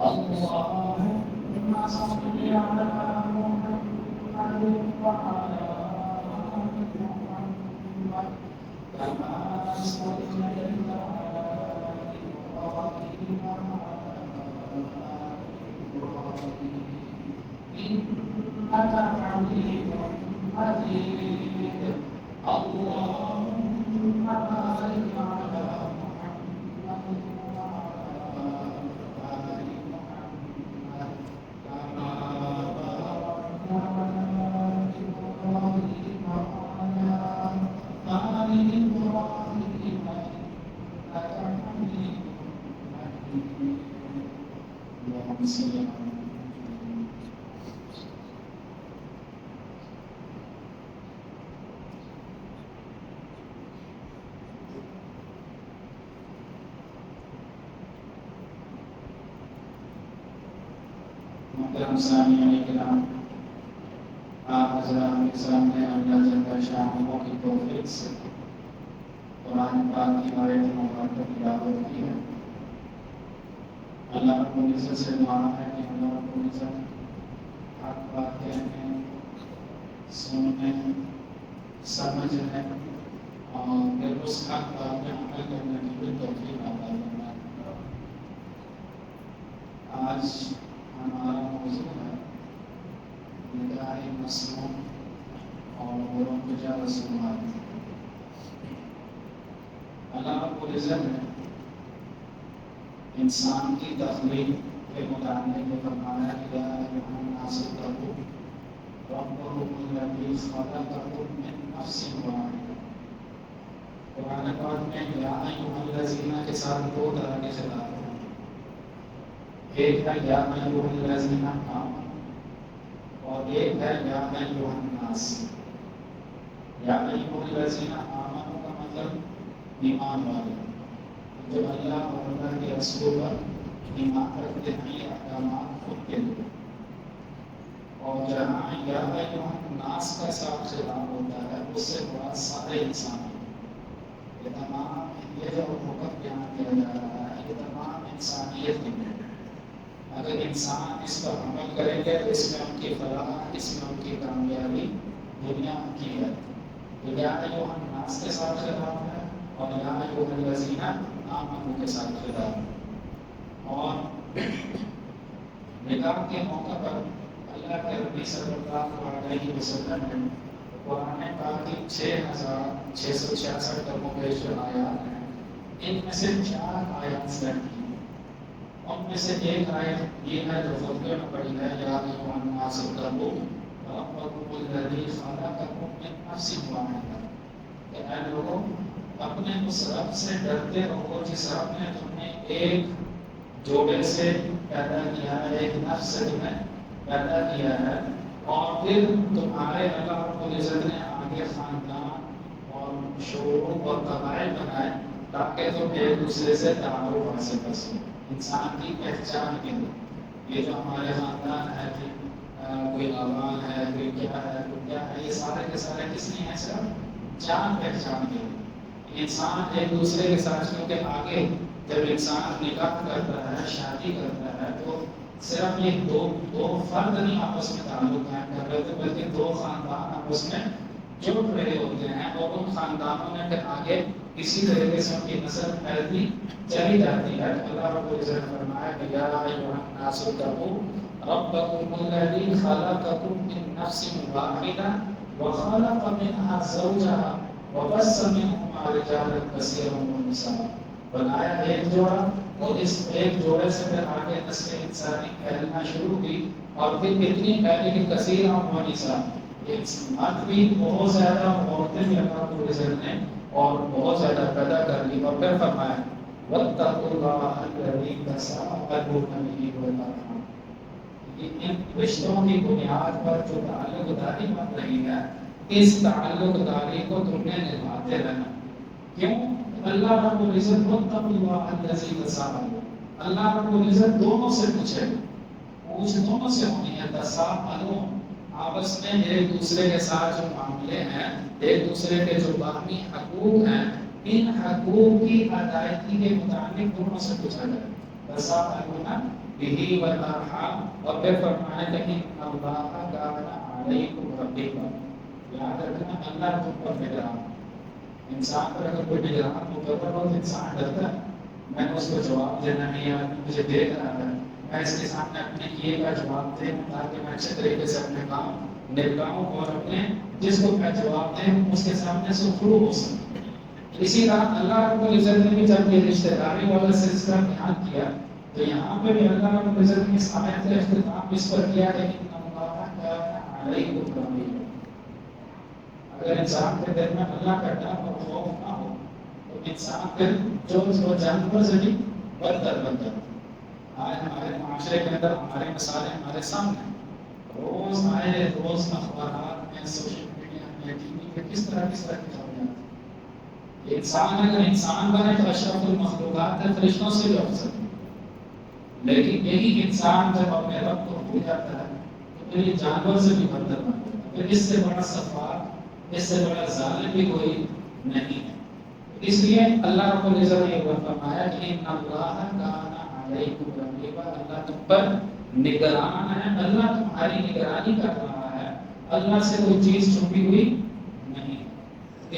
اللهم صل على محمد وعلى آل محمد كما صليت على إبراهيم وعلى آل إبراهيم إنك حميد مجيد. اللهم بارك على محمد وعلى آل محمد كما باركت على إبراهيم وعلى آل إبراهيم إنك حميد مجيد. اللهم صل على محترم سامعین کرام، آپ حضرات کے سامنے اللہ جل شانہ کی توفیق سے قرآن پاک کی آیت مبارکہ تلاوت کی ہے۔ اللہ رب العزت سے دعا ہے کہ اللہ رب العزت حق بات کہنے، سننے، سمجھنے اور پھر اس حق بات میں عمل کرنے کی بھی توفیق عطا فرمائے۔ آج ہمارا موضوع ہے نکاح مسنون اور مرتجع رسومات۔ اللہ رب العزت نے انسان کی تخلیق کے متعلق فرمایا کہ یا ایھا الناس اتقوا ربکم الذی خلقکم من نفس واحدہ۔ قرآن پاک میں یا ایھا الذین کے ساتھ دو طرح کے خطاب ہیں۔ ایک ہے یا ایھا الذین آمنوا اور ایک ہے یا ایھا الناس۔ یا ایھا الذین آمنوا کا مطلب ایمان والے، جو اللہ اور اللہ کے رسول پر ایمان رکھتے ہیں، یہ احکامات خود کے لیے۔ اور جہاں یا ایھا الناس کا ساتھ خطاب ہوتا ہے اس سے مراد سارے انسان ہیں۔ یہ تمام یہ جو حکم بیان کیا جا رہا ہے یہ تمام انسانیت کے لیے۔ اگر انسان اس پر عمل کریں گے تو اس میں ان کی فلاح، اس میں ان کی کامیابی دنیا کی ہے۔ تو یا ایھا الناس کے ساتھ خطاب ہے اور یا ایھا الذین آمنوا کے ساتھ خطاب ہے۔ اور نکاح کے موقع پر اللہ کے نبی صلی اللہ علیہ وسلم نے قرآن پاک کی 6666 کلموں کے جو آیات ہیں ان میں سے 4 آیات سلیکٹ کی۔ ان میں سے ایک آیت یہ ہے جو خطبے میں پڑھی ہے یا ایھا الناس اتقوا ربکم الذی خلقکم من نفس واحدہ، کہ اے لوگوں اپنے اس رب سے ڈرتے رہو جس رب نے تمہیں ایک جوڑے سے پیدا کیا ہے، ایک نفس سے تمہیں پیدا کیا ہے، اور پھر تمہارے اللہ رب العزت نے آگے خاندان اور شعور اور قبائل بنائے تاکہ تم ایک دوسرے سے تعارف حاصل کر سکو، انسان کی پہچان کے لیے۔ یہ جو ہمارے خاندان ہے کہ کوئی آبان ہے، کوئی کیا ہے، کوئی کیا ہے، یہ سارے کے سارے کس لیے ہیں؟ صرف جان پہچان کے لیے۔ انسان ایک دوسرے کے ساتھ کیونکہ آگے جب انسان نکاح کرتا ہے، شادی کرتا ہے، تو صرف یہ دو فرد نہیں آپس میں تعلق قائم کر رہے ہوتے بلکہ 2 خاندان آپس میں جڑ رہے ہوتے ہیں، اور ان خاندانوں میں پھر آگے اسی طریقے سے ان کی نسل پھیلتی چلی جاتی ہے۔ تو اللہ رب العزت نے فرمایا کہ یا ایھا الناس اتقوا ربکم الذی خلقکم من نفس واحدہ وخلق منها زوجها وبث منهما رجالا کثیرا ونساء۔ بنایا ایک جوڑا اور اس ایک جوڑے سے پھر آگے نسل انسانی پھیلنا شروع کی، اور پھر کتنی پھیلی کہ کثیرا ونساء، مرد بھی بہت زیادہ، عورتیں بھی اللہ رب العزت نے اور بہت زیادہ پیدا کر لی۔ اور پھر فرمایا واتقوا اللہ الذی تساءلون بہ والارحام، ان رشتوں کی بنیاد پر جو تعلق داری بن رہی ہے اس تعلق داری کو تم نے نبھاتے رہنا۔ کیوں؟ اللہ رب العزت واتقوا اللہ الذی تساءلون، اللہ رب العزت دونوں سے پوچھے، پوچھ دونوں سے ہونی ہے۔ تساءلون آپس میں ایک دوسرے کے ساتھ جو معاملے ہیں، ایک دوسرے کے جو باقی حقوق ہیں، ان حقوق کی ادائیگی کے متعلق دونوں سے پوچھا جائے۔ تساءلون به والارحام، اور پھر فرمایا کہ ان اللہ کان علیکم رقیبا، یاد رکھنا اللہ تم پر نگراں۔ انسان پر اگر کوئی نگران مقرر ہو تو انسان ڈرتا ہے، میں نے اس کو جواب دینا نہیں ہے، مجھے دیکھ رہا ہے، میں اس کے سامنے اپنے کیے کا جواب دے تاکہ میں اچھے طریقے سے اپنے کام نپٹاؤں اور اپنے جس کو میں جواب دیں اس کے سامنے سے شروع ہو سکے۔ اسی طرح اللہ رب العزت نے بھی جب یہ رشتہ داری والا سلسلہ بیان کیا تو یہاں پہ بھی اللہ رب العزت نے اس آیت کا اختتام اس پر کیا کہ ان اللہ کان علیکم رقیبا۔ اگر انسان کے دل میں اللہ کا ڈر اور خوف نہ ہو تو انسان پھر جو جانور سے بھی بدتر بنتا ہے۔ آج ہمارے معاشرے کے اندر ہمارے مثالیں ہمارے سامنے روز آئے روز اخبارات میں، سوشل میڈیا میں، ٹی وی پہ کس طرح کی خبریں آتی ہیں۔ انسان اگر انسان بنے تو اشرف المخلوقات ہے، فرشتوں سے بھی افضل، لیکن یہی انسان جب اپنے رب کو بھول جاتا ہے تو پھر یہ جانور سے بھی بدتر بن جاتا ہے۔ پھر اس سے بڑا سفاک، اس سے بڑا ظالم بھی کوئی نہیں ہے۔ اس لیے اللہ رب العزت نے یہ فرمایا کہ ان اللہ کان علیکم رقیبا، اللہ تم پر نگران ہے، اللہ تمہاری نگرانی کر رہا ہے، اللہ سے کوئی چیز چھپی ہوئی نہیں۔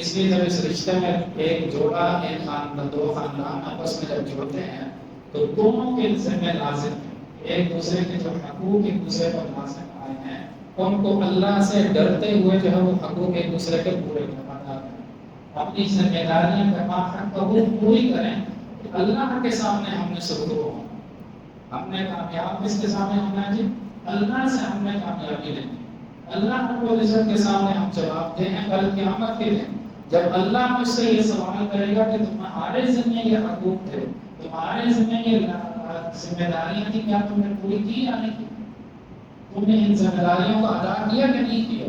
اس لیے جب اس رشتے میں ایک جوڑا، ایک خاندان، دو خاندان آپس میں جب جڑتے ہیں تو دونوں کے ذمہ لازم ہے، ایک دوسرے کے جو حقوق ایک دوسرے پر لازم آئے ہیں ان کو اللہ سے ڈرتے ہوئے جو ہے وہ حقوق ایک دوسرے کے پورے کریں، اپنی ذمہ داریاں حقوق پوری کریں۔ اللہ کے سامنے ہم نے سرخرو ہونا، ہم نے کامیاب کس کے سامنے ہونا ہے جی؟ اللہ سے ہم نے کامیابی لینی، اللہ رب العزت کے سامنے ہم جواب دیں ہیں کل قیامت کے دن، جب اللہ مجھ سے یہ سوال کرے گا کہ تمہارے ذمہ یہ حقوق تھے، تمہارے ذمہ یہ ذمہ داریاں تھیں، کیا تم نے پوری کی یا نہیں کی؟ تم نے ان ذمہ داریوں کو ادا کیا کہ نہیں کیا؟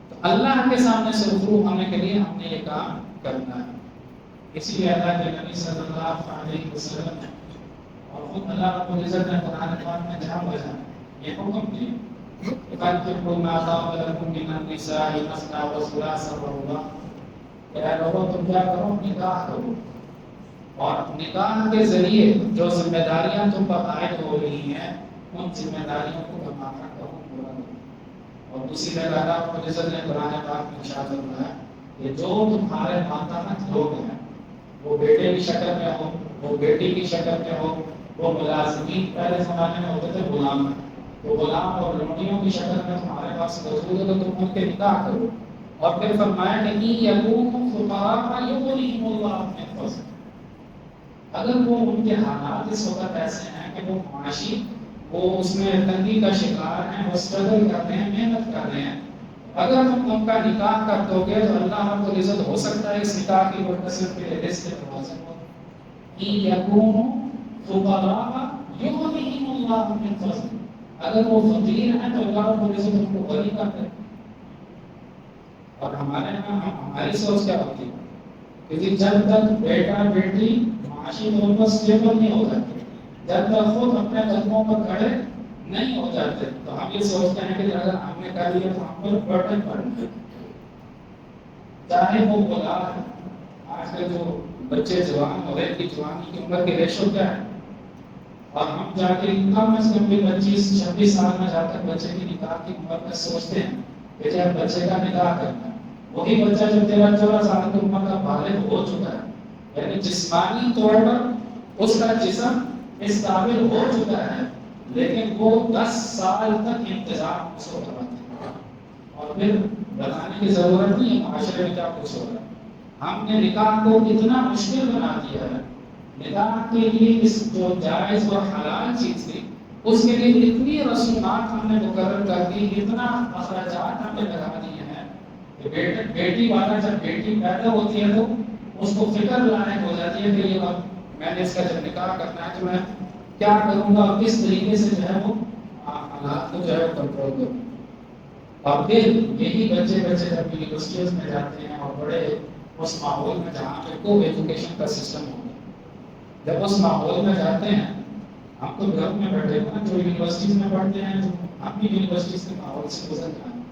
تو اللہ کے سامنے سرخرو ہونے کے لیے ہم نے یہ کام کرنا ہے۔ اسی لیے اللہ کے نبی صلی اللہ علیہ وسلم اور خود اللہ رب العزت نے قرآن پاک میں جہاں بجا یہ حکم دیا فَانكِحُوا مَا طَابَ لَكُم مِّنَ النِّسَاءِ مَثْنَىٰ وَثُلَاثَ وَرُبَاعَ، کہ اے لوگوں تم کیا کرو؟ نکاح کرو، اور نکاح کے ذریعے جو ذمہ داریاں تم پر عائد ہو رہی ہیں ان ذمہ داریوں کو بمانا کرو، پورا کرو۔ اور دوسری جگہ اللہ رب العزت نے قرآن پاک میں ارشاد فرمایا کہ جو تمہارے ماتحت لوگ ہیں، وہ بیٹے کی شکل میں ہو، وہ بیٹی کی شکل میں ہو، وہ ملازمین پہلے زمانے میں ہوتے تھے غلام، تو غلام اور لونڈیوں کی شکل میں تمہارے پاس موجود ہے تو تم ان کے نکاح کرو۔ اور پھر فرمایا کہ إِن يَكُونُوا فُقَرَاءَ يُغْنِهِمُ اللَّهُ مِن فَضْلِهِ، اگر وہ ان کے حالات اس وقت ایسے ہیں کہ وہ معاشی وہ اس میں تنگی کا شکار ہیں، وہ اسٹرگل کر رہے ہیں، محنت کر رہے ہیں، اگر تم ان کا نکاح کر دو گے تو اللہ رب العزت ہو سکتا ہے اس نکاح کی برکت سے پھر رزق کے دروازے ہو۔ إِن يَكُونُوا فُقَرَاءَ يُغْنِهِمُ اللَّهُ مِن فَضْلِهِ، اگر وہ فقیر ہیں تو اللہ رب العزت ان کو غنی کر دے۔ اور ہمارے یہاں ہماری سوچ کیا ہوتی ہے کہ جب تک بیٹا بیٹی معاشی طور پر اسٹیبل نہیں ہو جاتے، جب تک خود اپنے قدموں پر کھڑے نہیں ہو جاتے تو ہم یہ سوچتے ہیں کہ اگر ہم نے کر لیا تو ہم پر برڈن پڑیں گے، چاہے وہ اولاد۔ آج کل جو بچے جوان ہو رہے ہیں کہ جوانی کی عمر کی ریشو کیا ہے، اور ہم جا کے کم از کم بھی 25-26 سال میں جا کر بچے کی نکاح کی عمر میں سوچتے ہیں کہ جب بچے کا نکاح کرنا ہے، وہی بچہ جو 13-14 سال کی عمر کا بالغ ہو چکا ہے، یعنی جسمانی طور پر اس کا جسم اس قابل ہو چکا ہے، لیکن وہ 10 سال تک انتظار اس کو کرواتے ہیں، اور پھر بتانے کی ضرورت نہیں ہے معاشرے میں کیا کچھ ہو رہا ہے۔ ہم نے نکاح کو اتنا مشکل بنا دیا ہے، نکاح کے لیے اس جو جائز اور حلال چیز تھی اس کے لیے اتنی رسومات ہم نے مقرر کر دی، اتنا اخراجات ہم نے لگا دیے ہیں کہ بیٹی والا جب بیٹی پیدا ہوتی ہے تو اس کو فکر لانے ہو جاتی ہے کہ یہ وقت میں نے اس کا جب نکاح کرنا ہے تو میں کیا کروں گا اور کس طریقے سے جو ہے وہ حالات کو جو ہے کنٹرول کروں۔ اور پھر یہی بچے جب یونیورسٹیز میں جاتے ہیں اور بڑے اس ماحول میں جہاں پہ کو ایجوکیشن کا سسٹم ہوگا، جب اس ماحول میں جاتے ہیں، ہم تو گھر میں بیٹھے ہوئے ہیں جو یونیورسٹیز میں پڑھتے ہیں، جو ہم بھی یونیورسٹیز کے ماحول سے گزر رہے ہیں،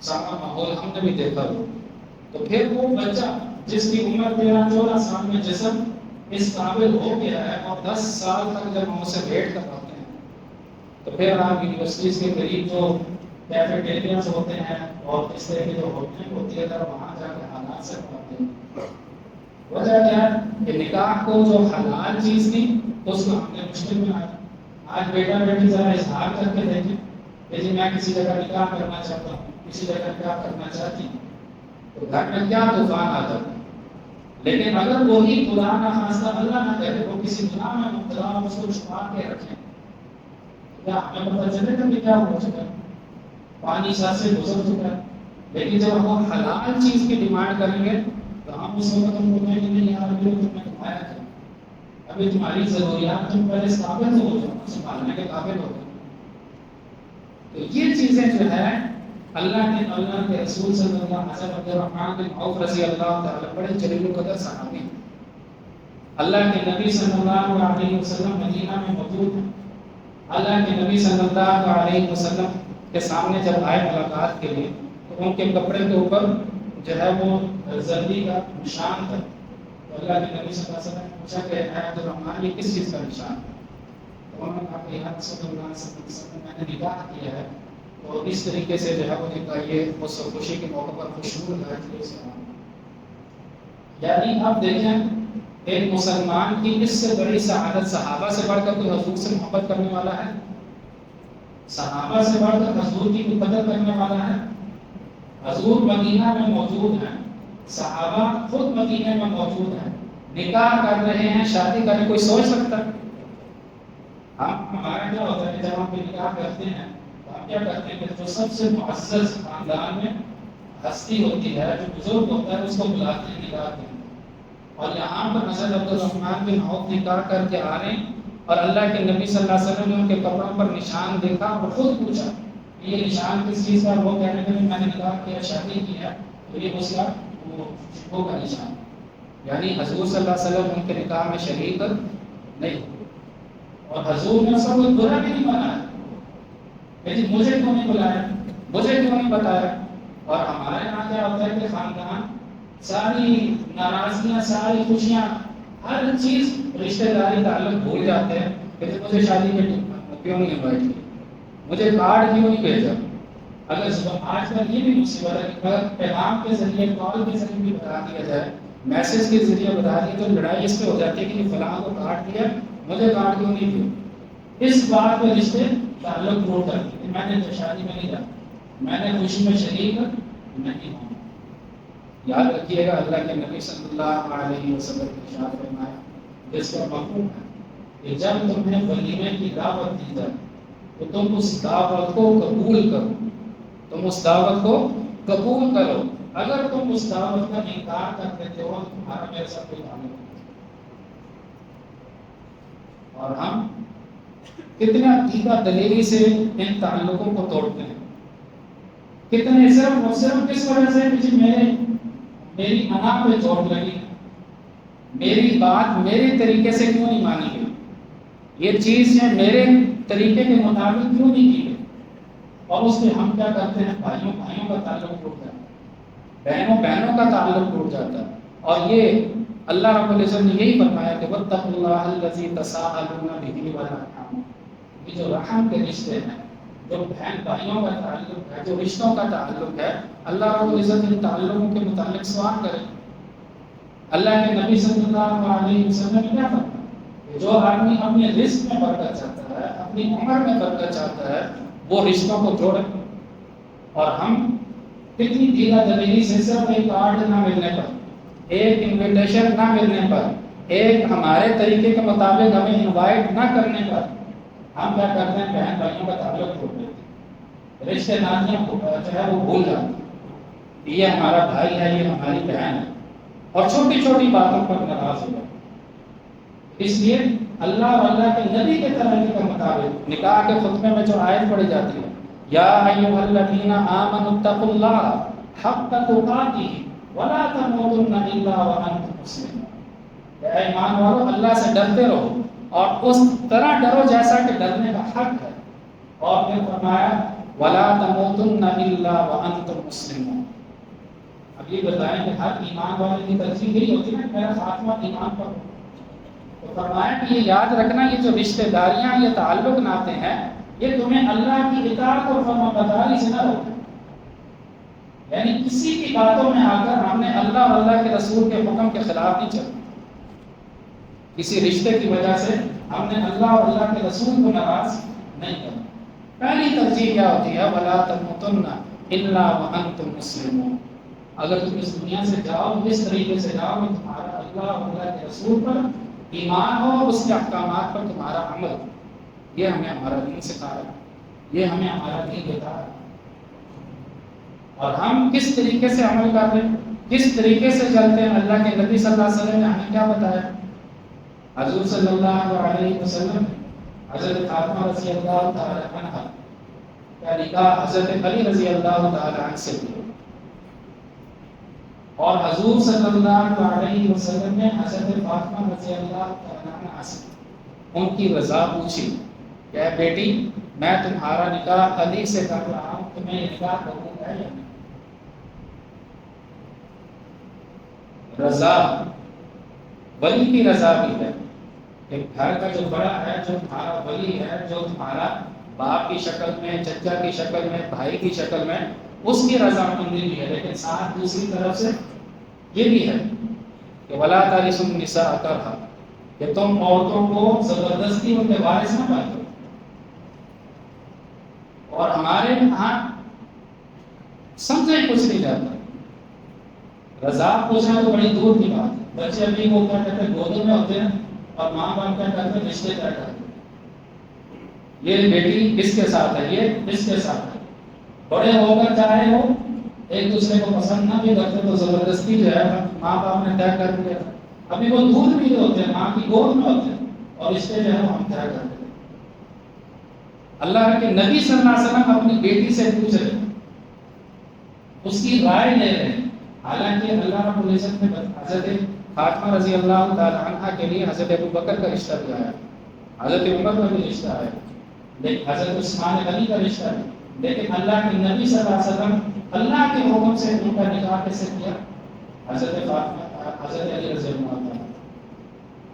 سارا ماحول ہم نے بھی دیکھا ہو، تو پھر وہ بچہ جس کی عمر 13-14 سال میں جسم اس قابل ہو گیا ہے اور 10 سال تک جب ہم اسے ویٹ کرواتے ہیں تو پھر آپ یونیورسٹیز کے قریب جو کیفیٹیریاز ہوتے ہیں اور اس طرح کی جو ہوٹلیں ہوتی ہے اگر وہاں جا کے حالات سے پڑھاتے ہیں، وجہ کیا ہے کہ نکاح کو جو حلال چیز تھی اس کو ہم نے مشکل میں آیا. آج بیٹا بیٹی ذرا اظہار کر کے دیکھیں کہ جی میں کسی جگہ نکاح کرنا چاہتا ہوں، کسی جگہ نکاح کرنا چاہتی ہوں، تو گھر میں کیا طوفان آتا ہے. لیکن اگر وہی خدا نہ خاصہ اللہ نہ کرے وہ کسی گناہ میں مبتلا ہو اس کو چھپا کے رکھیں، کیا ہمیں پتہ چلے گا کہ کیا ہو چکا ہے، پانی سر سے گزر چکا ہے. لیکن جب ہم حلال چیز کی ڈیمانڈ کریں گے تو ہم اس وقت ہم بولیں گے نہیں یار ابھی تو تمہیں کمایا تھا، ابھی تمہاری ضروریات تم پہلے اس قابل تو ہو جاؤ، سنبھالنے کے قابل ہو گئے. تو یہ چیزیں جو ہے اللہ کے رسول صلی اللہ علیہ وسلم عبد الرحمن بن عوف رضی اللہ تعالی بڑے جلیل القدر صحابی ہیں. اللہ کے نبی صلی اللہ علیہ وسلم مدینہ میں موجود ہیں. اللہ کے نبی صلی اللہ علیہ وسلم کے سامنے جب آئے ملاقات کے لیے تو ان کے کپڑے کے اوپر جو ہے وہ زردی کا نشان تھا. تو اللہ کے نبی صلی اللہ علیہ وسلم نے پوچھا کہ اے عبد الرحمن یہ کس چیز کا نشان ہے؟ تو انہوں نے کہا کہ یا رسول اللہ صلی اللہ علیہ وسلم میں نے نکاح کیا ہے تو اس طریقے سے جو ہے وہ نکاح یہ اس خوشی کے موقع پر خوشنود ہے اس لیے. یعنی اب دیکھیں ایک مسلمان کی اس سے بڑی سعادت صحابہ سے بڑھ کر کوئی حضور سے محبت کرنے والا ہے؟ صحابہ سے بڑھ کر حضور کی قدر کرنے والا ہے؟ حضور مدینہ میں موجود ہیں، صحابہ خود مدینہ میں موجود ہیں، نکاح کر رہے ہیں، شادی کرنے کوئی سوچ سکتا ہے؟ ہمارا کیا ہوتا ہے کہ جب ہم کوئی نکاح کرتے ہیں تو ہم کیا کرتے ہیں کہ جو سب سے معزز خاندان میں ہستی ہوتی ہے، جو بزرگ ہوتا ہے اس کو بلاتے ہیں نکاح کے. اور یہاں پر حضرت عبد الرحمن بن عوف نکاح کر کے آ رہے ہیں اور اللہ کے نبی صلی اللہ علیہ وسلم نے ان کے کپڑوں پر نشان دیکھا اور خود پوچھا یہ نشان کس چیز کا؟ وہ کہنے لگے میں نے نکاح کیا، شادی کی ہے، تو یہ اس کا وہ کا نشان. یعنی حضور صلی اللہ علیہ وسلم ان کے نکاح میں شریک نہیں ہوئے اور حضور نے سب کوئی برا بھی نہیں بنایا کہ جی مجھے کیوں نہیں بلایا، مجھے کیوں نہیں بتایا. اور ہمارے یہاں کیا ہوتا ہے کہ خاندان ساری ناراضیاں، ساری خوشیاں، ہر چیز رشتہ داری تعلق بھول جاتے ہیں کہ مجھے شادی میں کیوں نہیں انوائٹ کیا، مجھے کارڈ کیوں نہیں بھیجا. اگر آج کل یہ بھی مصیبت ہے کہ اگر پیغام کے ذریعے، کال کے ذریعے بھی بتا دیا جائے، میسج کے ذریعے بتا دیا تو لڑائی اس پہ ہو جاتی ہے کہ فلاں کو کارڈ دیا، مجھے کارڈ کیوں نہیں دیا. اس بات پہ رشتے تعلق ٹوٹ کرتے ہیں. میں نے تو شادی میں نہیں جانا، میں نے خوشی میں شریک نہیں ہوں. یاد رکھیے گا اللہ کے نبی صلی اللہ علیہ وسلم نے ارشاد فرمایا جس کا مفہوم ہے کہ جب تمہیں ولیمے کی دعوت دی جائے تو تم اس دعوت کو قبول کرو، تم اس دعوت کو قبول کرو. اگر تم اس دعوت کا انکار کر دیتے ہو تمہارا میرے ساتھ کوئی تعلق نہیں. اور ہم کتنے عقیدہ دلیری سے ان تعلقوں کو توڑتے ہیں، کتنے صرف کس وجہ سے کہ میری انا پہ چوٹ لگی، میری بات میرے طریقے سے کیوں نہیں مانی گئی، یہ چیز ہے میرے طریقے کے مطابق کیوں نہیں کی گئی. اور اس میں ہم کیا کرتے ہیں، بھائیوں کا تعلق ٹوٹ جاتا ہے، بہنوں کا تعلق ٹوٹ جاتا ہے. اور یہ اللہ رب العزت نے یہی فرمایا کہ واتقوا اللہ الذی تساءلون بہ والارحام. یہ جو رحم کے رشتے ہیں، جو بہن بھائیوں کا تعلق ہے، جو رشتوں کا تعلق ہے، اللہ رب العزت ان تعلقوں کے متعلق سوال کرے. اللہ کے نبی صلی اللہ علیہ وسلم نے کیا فرمایا کہ جو آدمی اپنے رزق میں برکت چاہتا ہے، اپنی عمر میں برکت چاہتا ہے، وہ رشتوں کو جوڑے. اور ہم کتنی دیدہ دلیری سے صرف ایک کارڈ نہ ملنے پر، ایک انویٹیشن نہ ملنے پر، ایک ہمارے طریقے کے مطابق ہمیں انوائٹ نہ کرنے پر ہم کیا کرتے ہیں، بہن بھائیوں کا تعلق توڑ دیتے ہیں، رشتے ناتیاں جو ہے وہ بھول جاتے ہیں. یہ ہمارا بھائی ہے، یہ ہماری بہن ہے، اور چھوٹی چھوٹی باتوں پر ناراض ہو جاتے. اس لیے اللہ اور اللہ کے نبی کے طریقے کے مطابق نکاح کے خطبے میں جو آیت پڑھی جاتی ہے یا ایھا الذین آمنوا اتقوا اللہ حق تقاتہ ولا تموتن الا وانتم مسلمون. اے ایمان والو اللہ سے ڈرتے رہو اور اس طرح ڈرو جیسا کہ ڈرنے کا حق ہے. اور پھر فرمایا ولا تموتن الا وانتم مسلمون. اب یہ بتائیں کہ ہر ایمان والے کی ترجیح یہی ہوتی ہے کہ میرا خاتمہ ایمان پر ہو. تو فرمایا کہ یہ یاد رکھنا، یہ جو رشتہ داریاں، یہ تعلق ناتے ہیں، یہ تمہیں اللہ کی اطاعت اور فرما برداری سے نہ روکے. یعنی کسی کی باتوں میں آ کر ہم نے اللہ اور اللہ کے رسول کے حکم کے خلاف نہیں چلنا. کسی رشتے کی وجہ سے ہم نے اللہ اور اللہ کے رسول کو ناراض نہیں کرنا. پہلی ترجیح کیا ہوتی ہے؟ وَلَا تَمُوتُنَّ إِلَّا وَأَنْتُمْ مُسْلِمُونَ. اگر تم اس دنیا سے جاؤ اس طریقے سے جاؤ کہ تمہارا اللہ اور اللہ کے رسول پر ایمان ہو، اس کے احکامات پر تمہارا عمل. یہ ہمیں ہمارا دین سکھا ہے، یہ ہمیں ہمارا دین دیتا ہے. اور ہم کس طریقے سے عمل کر رہے ہیں، کس طریقے سے چلتے ہیں، اللہ کے نبی صلی اللہ علیہ وسلم نے ہمیں کیا بتایا؟ حضور صلی اللہ علیہ وسلم حضرت فاطمہ رضی اللہ تعالی عنہ کا نکاح حضرت علی رضی اللہ تعالی عنہ سے ہوا، اور حضور صلی اللہ علیہ وسلم نے حضرت فاطمہ رضی اللہ تعالی عنہ سے ان کی رضا پوچھی کہ اے بیٹی، میں تمہارا نکاح علی سے کر رہا ہوں، تمہیں یہ نکاح قبول ہے یا نہیں؟ رضا، ولی کی رضا بھی ہے. ایک گھر کا جو بڑا ہے، جو تمہارا ولی ہے، جو تمہارا باپ کی شکل میں، چچا کی شکل میں، بھائی کی شکل میں، اس کی رضا مندی بھی ہے. لیکن ساتھ دوسری طرف سے یہ بھی ہے کہ وَلَا تَرِثُ النِّسَاءَ كَرْهًا، کہ تم عورتوں کو زبردستی ان کے وارث نہ بناؤ. اور ہمارے یہاں سمجھے کچھ نہیں جاتا. رضا پوچھنا تو بڑی دور کی بات ہے. بچے ابھی وہ کیا کہتے ہیں، گودوں میں ہوتے ہیں، اور ماں باپ کیا کرتے ہیں، رشتے طے کرتے ہیں. یہ بیٹی کس کے ساتھ ہے، یہ اس کے ساتھ ہے. بڑے ہو کر چاہے وہ ایک دوسرے کو پسند نہ بھی کرتے تو زبردستی جو ہے ماں باپ نے طے کر دیا. ابھی وہ دودھ بھی ہوتے ہیں، ماں کی گود میں ہوتے ہیں، اور رشتے جو ہے ہم طے کرتے ہیں. اللہ کے نبی صلی اللہ علیہ وسلم اپنی بیٹی سے پوچھ رہے، اس کی رائے لے رہے ہیں. حالانکہ اللہ رب العزت نے حضرت فاطمہ رضی اللہ تعالی عنہ کے لیے حضرت ابو بکر کا رشتہ دیا ہے، حضرت عمر کا بھی رشتہ ہے، لیکن حضرت عثمان غنی کا رشتہ ہے. لیکن اللہ کے نبی صلی اللہ علیہ وسلم اللہ کے حکم سے ان کا نکاح کیسے کیا؟ حضرت فاطمہ، حضرت علی رضی اللہ تعالی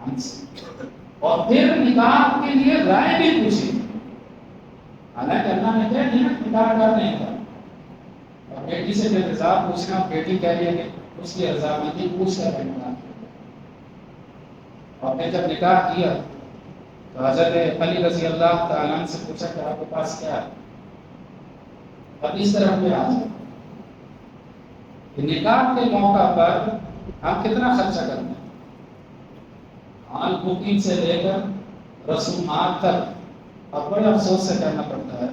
عنہ سے. اور پھر نکاح کے لیے رائے بھی پوچھی. حالانکہ اللہ نے کہہ دیا نکاح کرنے کا، اور بیٹی سے جب رضا پوچھنا، بیٹی کہہ رہی ہے کہ اس کی رضامندی پوچھ کر نکاح. اور پھر جب نکاح کیا تو حضرت علی رضی اللہ تعالیٰ عنہ سے پوچھا کہ آپ کے پاس کیا ہے. اب اس طرح پہ آ جائے کہ نکاح کے موقع پر ہم کتنا خرچہ کرتے ہیں، آن بکنگ سے لے کر رسومات تک. اور بڑے افسوس سے کہنا پڑتا ہے،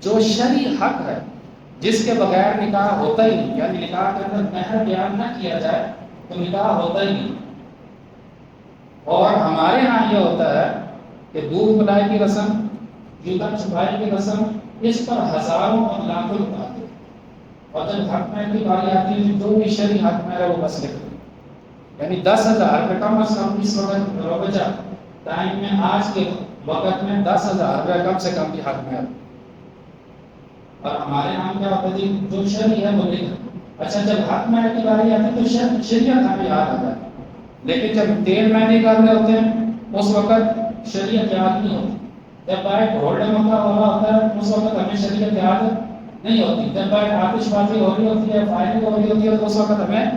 جو شرعی حق ہے جس کے بغیر نکاح ہوتا ہی نہیں، یعنی نکاح کے اندر مہر بیان نہ کیا جائے تو نکاح ہوتا ہی نہیں. اور ہمارے ہاں یہ ہوتا ہے کہ دودھ پلائی کی رسم، جوتا چھپائی کی رسم، اس پر ہزاروں اور لاکھوں روپے آتے ہیں. اور جب حق مہر کی باری آتی ہے، جو بھی شرعی حق مہر ہے وہ بس لکھتے ہیں. یعنی 10,000 روپے کم از کم اس وقت روبجہ ٹائم میں، آج کے وقت میں 10,000 روپے کم سے کم کی حق مہر. اور ہمارے یہاں کیا ہوتا ہے، جو شرعی ہے وہ لکھ. اچھا جب حق مہر کی باری آتی ہے تو شریعت ہمیں یاد آتا ہے، لیکن جب تیل مہندی کر رہے ہوتے ہیں اس وقت شریعت یاد نہیں ہوتی. جب بائک ڈھول ڈمکا ہو رہا ہوتا ہے اس وقت ہمیں شریعت یاد نہیں ہوتی. جب بائک آتش بازی ہو رہی ہوتی ہے، فائرنگ ہو رہی ہوتی ہے تو اس وقت ہمیں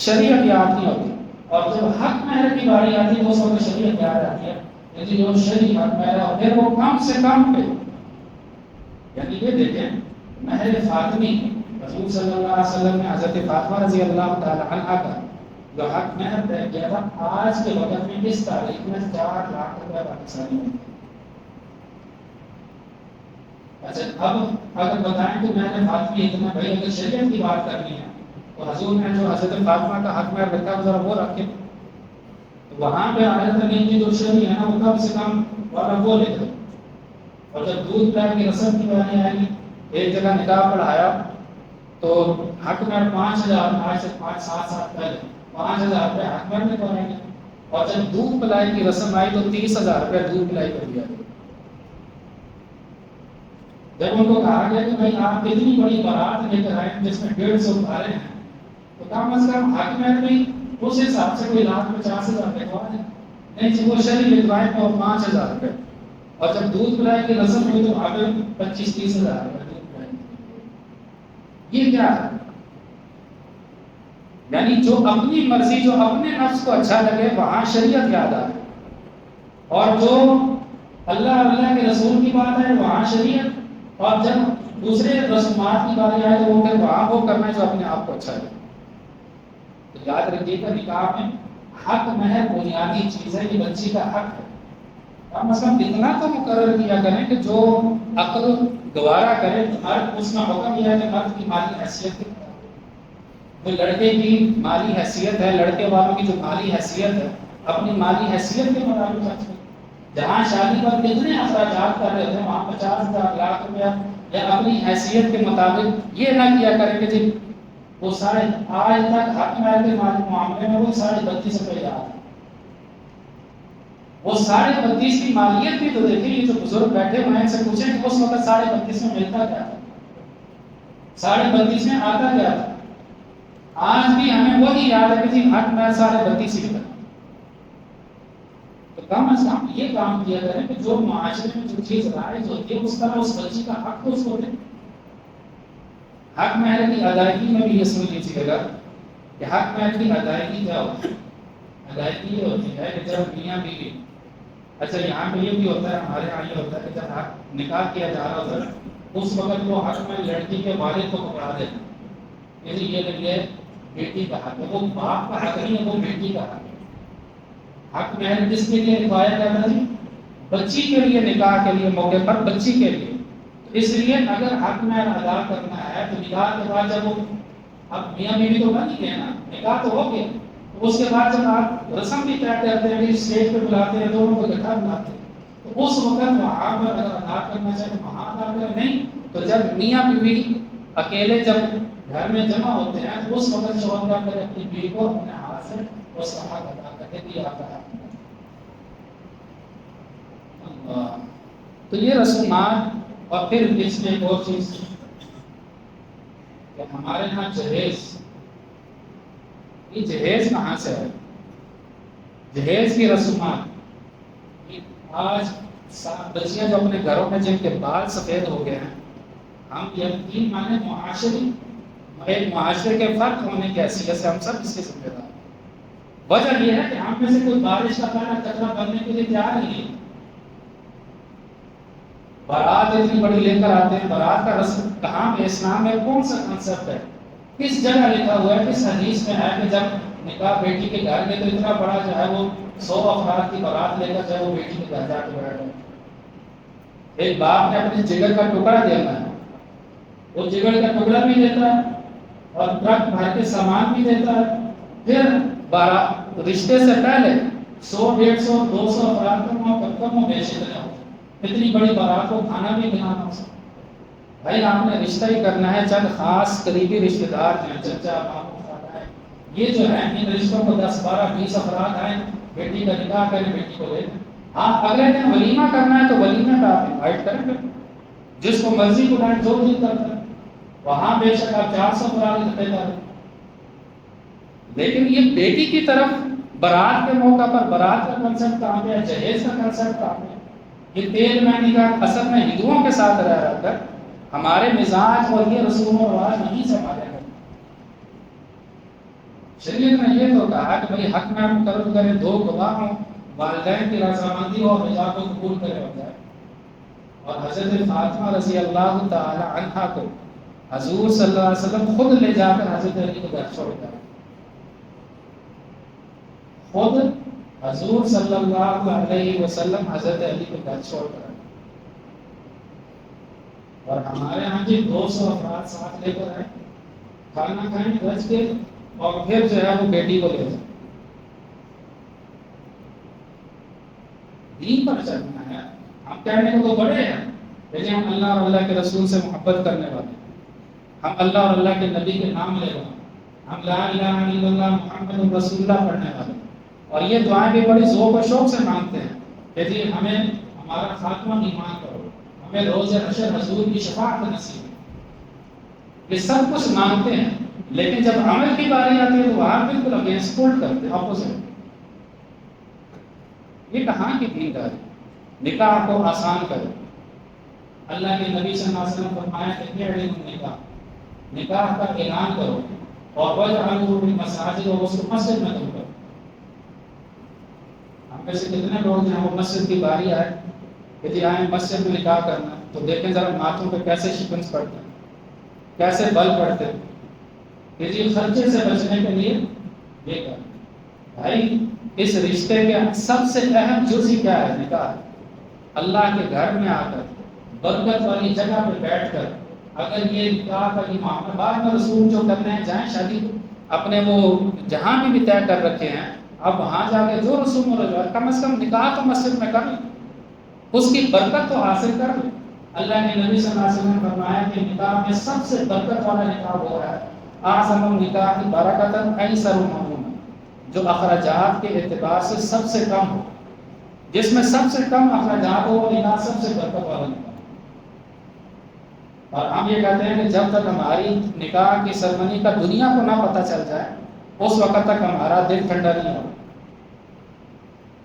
شریعت یاد نہیں ہوتی. اور جب حق مہر کی باری آتی ہے اس وقت شریعت یاد آتی ہے. یعنی جو شرعی حق مہر ہے پھر وہ کم سے کم پہ، یعنی یہ دیکھیں مہر فاطمی، رسول صلی اللہ علیہ وسلم نے حضرت فاطمہ رضی اللہ تعالی عنہ کا جو حق مہر طے کیا تھا، آج کے وقت میں اس تاریخ میں 4 لاکھ روپے پاکستانی میں. اچھا اب اگر بتائیں کہ میں نے فاطمی اتنا، بھائی اگر شریعت کی بات کرنی ہے تو حضور نے جو حضرت فاطمہ کا حق مہر رکھا ذرا وہ رکھے. تو وہاں پہ آیت نہیں کی جو شرعی ہے نا وہ کم سے کم والا وہ لے لو. اور جب دودھ پلانے کی رسم کی باری آئی، ایک جگہ نکاح پڑھایا تو حق مہر 5,000، آج سے 5-7 سال پہلے 5,000 روپے حق مہر میں پڑھائیں گے. اور جب دودھ پلائی کی رسم آئی تو 30,000 روپے دودھ پلائی کر دیا. جب ان کو کہا گیا کہ بھائی آپ اتنی بڑی بارات لے کر آئے جس میں 150 اتارے ہیں تو کم از کم حق مہر بھی اس حساب سے کوئی 1,50,000 لکھوا دیں. نہیں جی وہ شرعی لکھوائے تو 5,000 روپے، اور جب دودھ پلائے کی رسم ہوئی تو آگے 25-30,000 روپے دودھ پلائے۔ یہ کیا ہے؟ یعنی جو اپنی مرضی، جو اپنے نفس کو اچھا لگے وہاں شریعت یاد آ ہے، اور جو اللہ اور اللہ کے رسول کی بات ہے وہاں شریعت، اور جب دوسرے رسومات کی باری آئے تو وہ پھر وہاں وہ کرنا ہے جو اپنے آپ کو اچھا لگے۔ تو یاد رکھیے کہ نکاح میں حق مہر بنیادی چیز ہے، یہ بچی کا حق ہے۔ کم از کم اتنا تو مقرر کیا کریں کہ جو عقل گوارا کرے، مرد اس میں حکم یہ ہے کہ مرد کی مالی حیثیت کی، جو لڑکے کی مالی حیثیت ہے، لڑکے والوں کی جو مالی حیثیت ہے اپنی مالی حیثیت کے مطابق خرچ کریں۔ جہاں شادی پر کتنے اخراجات کر رہے تھے وہاں 50,000 لاکھ روپیہ یا اپنی حیثیت کے مطابق یہ نہ کیا کریں کہ جی وہ سارے آج تک حق مہر کے معاملے میں وہ 32.5 روپئے یاد ہے۔ وہ 32.5 کی مالیت بھی تو دیکھیں، یہ جو بزرگ بیٹھے ہوئے ہیں ان سے پوچھیں کہ اس وقت 32.5 میں ملتا کیا تھا، 32.5 میں آتا کیا تھا۔ آج بھی ہمیں وہی یاد ہے کہ جی حق مہر 32.5 ہی تھا۔ تو کم از کم یہ کام کیا کریں کہ جو معاشرے میں جو چیز رائج ہوتی ہے اس طرح اس بچی کا حق اس کو دیں۔ حق مہر کی ادائیگی میں بھی یہ سمجھ لیجیے گا کہ حق مہر کی ادائیگی کیا ہوتی ہے؟ ادائیگی یہ ہوتی ہے کہ جب میاں بیوی، اچھا یہاں پہ یہ بھی ہوتا ہے، ہمارے یہاں یہ ہوتا ہے کہ جب حق نکاح کیا جا رہا ہوتا ہے اس وقت وہ حق میں لڑکی کے والد کو پکڑا دیتے ہیں، یہ بیٹی کا حق ہے، وہ باپ کا حق نہیں ہے، وہ بیٹی کا حق ہے۔ حق مہر کس کے لیے نبھایا جاتا ہے؟ بچی کے لیے، نکاح کے لیے، موقع پر بچی کے لیے۔ اس لیے اگر حق مہر ادا کرنا ہے تو نکاح کے بعد جب وہ اب میاں بیوی تو بن ہی گئے نا، نکاح تو ہو گیا، تو اس کے بعد جب آپ رسم بھی طے کرتے ہیں، اسٹیج پہ بلاتے ہیں، دونوں کو اکٹھا بلاتے ہیں، تو اس وقت وہاں پر اگر ادا کرنا چاہے تو وہاں ادا کریں، نہیں تو جب میاں بیوی اکیلے جب گھر میں جمع ہوتے ہیں تو اس وقت شوہر کیا کرے، اپنی بیوی کو اپنے ہاتھ سے اس کا حق ادا کر کے دیا جاتا ہے۔ تو یہ رسومات، اور پھر اس میں ایک اور چیز کہ ہمارے یہاں جہیز، یہ جہیز کہاں سے ہے؟ جہیز کی رسومات آج بچیاں جو اپنے گھروں میں جن کے بال سفید ہو گئے ہیں، ہم یقین مانے معاشرے ایک معاشرے کے فرق ہونے کی حیثیت سے ہم سب اس کے ذمہ دار ہیں۔ وجہ یہ ہے کہ ہم میں سے کوئی بارش کا پہلا قطرہ بننے کے لیے تیار نہیں ہے۔ بارات اتنی بڑی لے کر آتے ہیں، بارات کا رسم کہاں پہ اسلام میں کون سا کنسپٹ ہے، کس جگہ لکھا ہوا ہے، کس حدیث میں ہے کہ جب نکاح بیٹی کے گھر میں تو اتنا بڑا جو ہے وہ 100 افراد کی بارات لے کر جو ہے وہ بیٹی کے گھر جا کے بیٹھے۔ ایک باپ نے اپنے جگر کا ٹکڑا دینا ہے، وہ جگر کا ٹکڑا بھی دیتا ہے اور ٹرک بھر کے سامان بھی دیتا ہے، پھر بارات رشتے سے پہلے 100 150 200 افراد کا کم و بیش اتنے ہوتے ہیں۔ اتنی بڑی بارات کو کھانا بھی کھلانا ہو سکتا بھائی، آپ نے رشتہ ہی کرنا ہے، چند خاص قریبی رشتے دار ہیں، چچا ماموں خالہ ہیں، یہ جو ہے ان رشتوں کو 10 12 20 افراد آئیں، بیٹی کا نکاح کریں، بیٹی کو لے لیں۔ ہاں اگلے دن ولیمہ کرنا ہے تو ولیمہ کا آپ انوائٹ کریں گے، جس کو مرضی بلائیں، جو دل کرتا ہے، وہاں بے شک آپ 400 افراد اکٹھے کریں۔ لیکن یہ بیٹی کی طرف بارات کے موقع پر بارات کا کنسپٹ کہاں پہ ہے، جہیز کا کنسپٹ کہاں پہ ہے؟ یہ تیل مہندی کا اصل میں ہندوؤں کے ساتھ رہ کر ہمارے مزاج اور یہ رسوم و رواج نہیں سنبھالے گئے۔ شریعت نے یہ تو کہا کہ بھائی حق مہر مقرر کریں، 2 گواہ ہوں، والدین کی رضامندی اور رضا کو قبول کرے ہو جائے۔ اور حضرت فاطمہ رضی اللہ تعالی عنہا کو حضور صلی اللہ علیہ وسلم خود لے جا کر حضرت علی کو گھر چھوڑ کر، خود حضور صلی اللہ علیہ وسلم حضرت علی کو گھر چھوڑ کر، اور ہمارے یہاں جی 200 افراد ساتھ لے کر آئے، کھانا کھائیں رج کے، اور پھر جو ہے وہ بیٹی کو لے جائیں۔ دین پر چلنا ہے، ہم کہنے کو تو بڑے ہیں لیکن ہم اللہ اور اللہ کے رسول سے محبت کرنے والے ہیں، ہم اللہ اور اللہ کے نبی کے نام لے رہے ہیں، ہم لا الہ الا اللہ محمد رسول اللہ پڑھنے والے ہیں، اور یہ دعائیں بھی بڑی ذوق و شوق سے مانگتے ہیں کہ جی ہمیں ہمارا خاتمہ ایمان کرو، ہمیں روز حشر حضور کی شفاعت نصیب ہے۔ یہ سب کچھ مانگتے ہیں، لیکن جب عمل کی باری آتی ہے تو وہاں بالکل اگینسٹ پولٹ کرتے ہیں، اپوزٹ۔ یہ کہاں کی دینداری؟ نکاح کو آسان کرے. اللہ کے نبی صلی اللہ علیہ وسلم فرمایا کہ نکاح نکاح کا اعلان کرو اور وجعلوا فی المساجد اور اس کو مسجد میں تم کرو. ہم میں سے کتنے لوگ ہیں وہ مسجد کی باری آئے کہ جی آئیں مسجد میں نکاح کرنا تو دیکھیں ذرا ماتھوں پہ کیسے شکنس پڑتے ہیں, کیسے بل پڑتے ہیں کہ جی خرچے سے بچنے کے لیے یہ کر. بھائی اس رشتے کے سب سے اہم جزء کیا ہے؟ نکاح. اللہ کے گھر میں آ کر برکت والی جگہ پہ بیٹھ کر اگر یہ نکاح کا یہ معاملہ بعد میں رسول جو کرنے ہیں جائیں شادی اپنے وہ جہاں بھی طے کر رکھے ہیں اب وہاں جا کے جو رسوم و رواج کم از کم نکاح تو مسجد میں کر لیں, اس کی برکت تو حاصل کر لیں. اللہ کے نبی صلی اللہ علیہ وسلم نے فرمایا کہ نکاح میں سب سے برکت والا نکاح وہ ہے اعظم النکاح برکتاً ایسر المعمون, جو اخراجات کے اعتبار سے سب سے کم ہو, جس میں سب سے کم اخراجات ہو وہ نکاح سب سے برکت والا نکاح. اور ہم یہ کہتے ہیں کہ جب تک ہماری نکاح کی سرمنی کا دنیا کو نہ پتہ چل جائے اس وقت تک ہمارا دل ٹھنڈا نہیں ہوگا.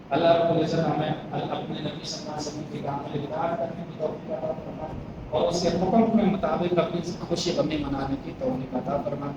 اللہ رب العزت ہمیں اپنے نبی صلی اللہ علیہ وسلم کی کام میں اطاعت کرنے کی توفیق عطا فرمائے اور اس کے حکم کے مطابق اپنی خوشی غمی منانے کی توفیق عطا فرمائے.